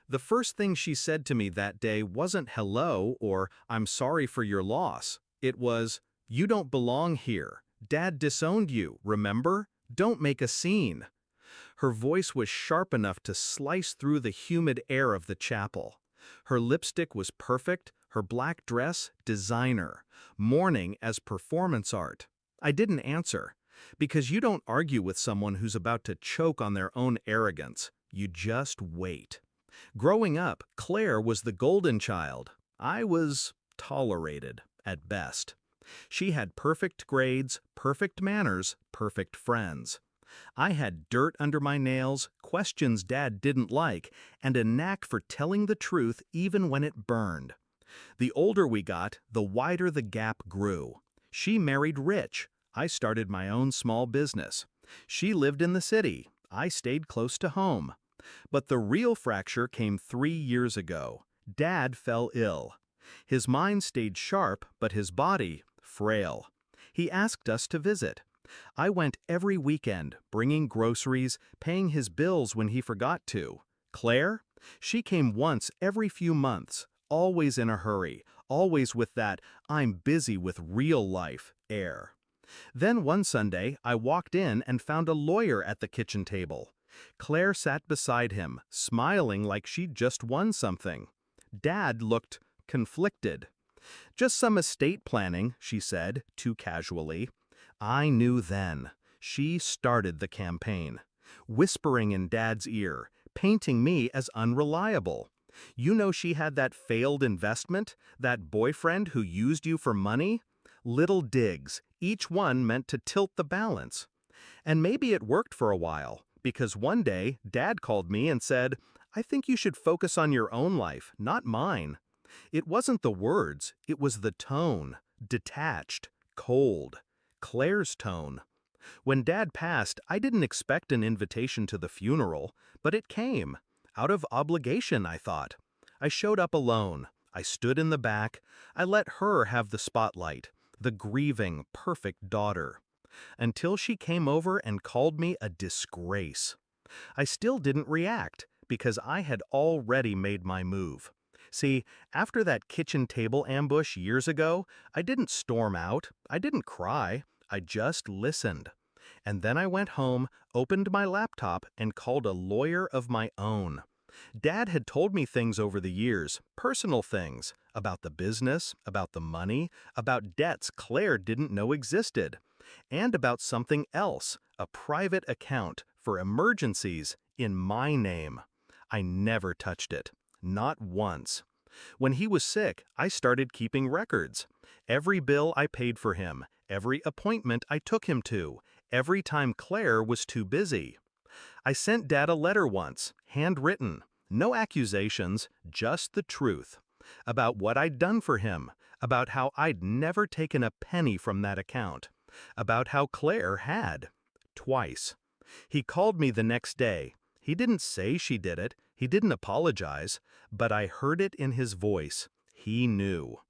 The first thing she said to me that day wasn't hello or I'm sorry for your loss. It was, you don't belong here. Dad disowned you, remember? Don't make a scene. Her voice was sharp enough to slice through the humid air of the chapel. Her lipstick was perfect, her black dress, designer, mourning as performance art. I didn't answer, because you don't argue with someone who's about to choke on their own arrogance. You just wait. Growing up, Claire was the golden child. I was tolerated, at best. She had perfect grades, perfect manners, perfect friends. I had dirt under my nails, questions Dad didn't like, and a knack for telling the truth even when it burned. The older we got, the wider the gap grew. She married rich. I started my own small business. She lived in the city. I stayed close to home. But the real fracture came 3 years ago. Dad fell ill. His mind stayed sharp, but his body, frail. He asked us to visit. I went every weekend, bringing groceries, paying his bills when he forgot to. Claire? She came once every few months, always in a hurry, always with that "I'm busy with real life" air. Then one Sunday, I walked in and found a lawyer at the kitchen table. Claire sat beside him, smiling like she'd just won something. Dad looked conflicted. "Just some estate planning," she said, too casually. I knew then. She started the campaign, whispering in Dad's ear, painting me as unreliable. You know she had that failed investment, that boyfriend who used you for money? Little digs, each one meant to tilt the balance. And maybe it worked for a while, because one day Dad called me and said, "I think you should focus on your own life, not mine." It wasn't the words, it was the tone, detached, cold. Claire's tone. When Dad passed, I didn't expect an invitation to the funeral, but it came. Out of obligation, I thought. I showed up alone. I stood in the back. I let her have the spotlight, the grieving, perfect daughter. Until she came over and called me a disgrace. I still didn't react, because I had already made my move. See, after that kitchen table ambush years ago, I didn't storm out, I didn't cry, I just listened. And then I went home, opened my laptop, and called a lawyer of my own. Dad had told me things over the years, personal things, about the business, about the money, about debts Claire didn't know existed, and about something else, a private account for emergencies in my name. I never touched it. Not once. When he was sick, I started keeping records. Every bill I paid for him, every appointment I took him to, every time Claire was too busy. I sent Dad a letter once, handwritten. No accusations, just the truth. About what I'd done for him, about how I'd never taken a penny from that account, about how Claire had. Twice. He called me the next day. He didn't say she did it, he didn't apologize, but I heard it in his voice. He knew.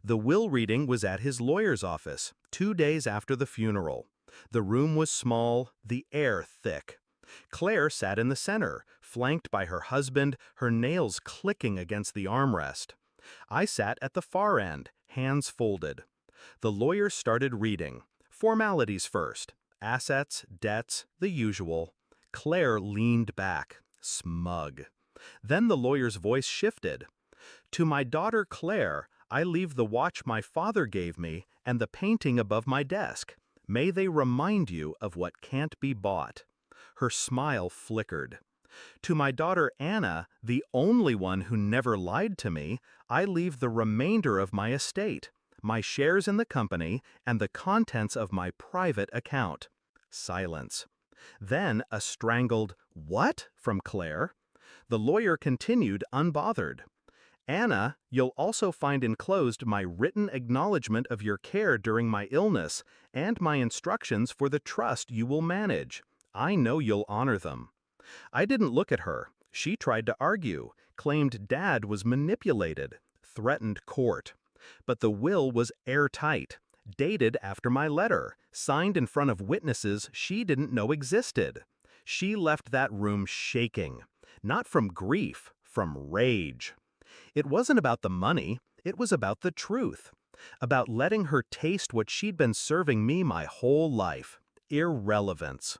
The will reading was at his lawyer's office, 2 days after the funeral. The room was small, the air thick. Claire sat in the center, flanked by her husband, her nails clicking against the armrest. I sat at the far end, hands folded. The lawyer started reading. Formalities first. Assets, debts, the usual. Claire leaned back, smug. Then the lawyer's voice shifted. "To my daughter Claire, I leave the watch my father gave me and the painting above my desk. May they remind you of what can't be bought." Her smile flickered. "To my daughter Anna, the only one who never lied to me, I leave the remainder of my estate, my shares in the company, and the contents of my private account." Silence. Then a strangled "What?" from Claire. The lawyer continued unbothered. "Anna, you'll also find enclosed my written acknowledgement of your care during my illness and my instructions for the trust you will manage. I know you'll honor them." I didn't look at her. She tried to argue, claimed Dad was manipulated, threatened court. But the will was airtight, dated after my letter, signed in front of witnesses she didn't know existed. She left that room shaking, not from grief, from rage. It wasn't about the money, it was about the truth. About letting her taste what she'd been serving me my whole life. Irrelevance.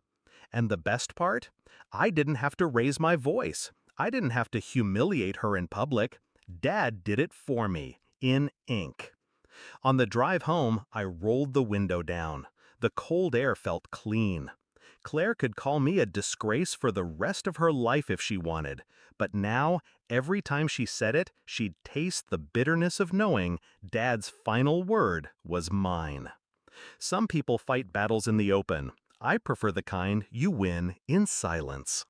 And the best part? I didn't have to raise my voice. I didn't have to humiliate her in public. Dad did it for me, in ink. On the drive home, I rolled the window down. The cold air felt clean. Claire could call me a disgrace for the rest of her life if she wanted, but now, every time she said it, she'd taste the bitterness of knowing Dad's final word was mine. Some people fight battles in the open. I prefer the kind you win in silence.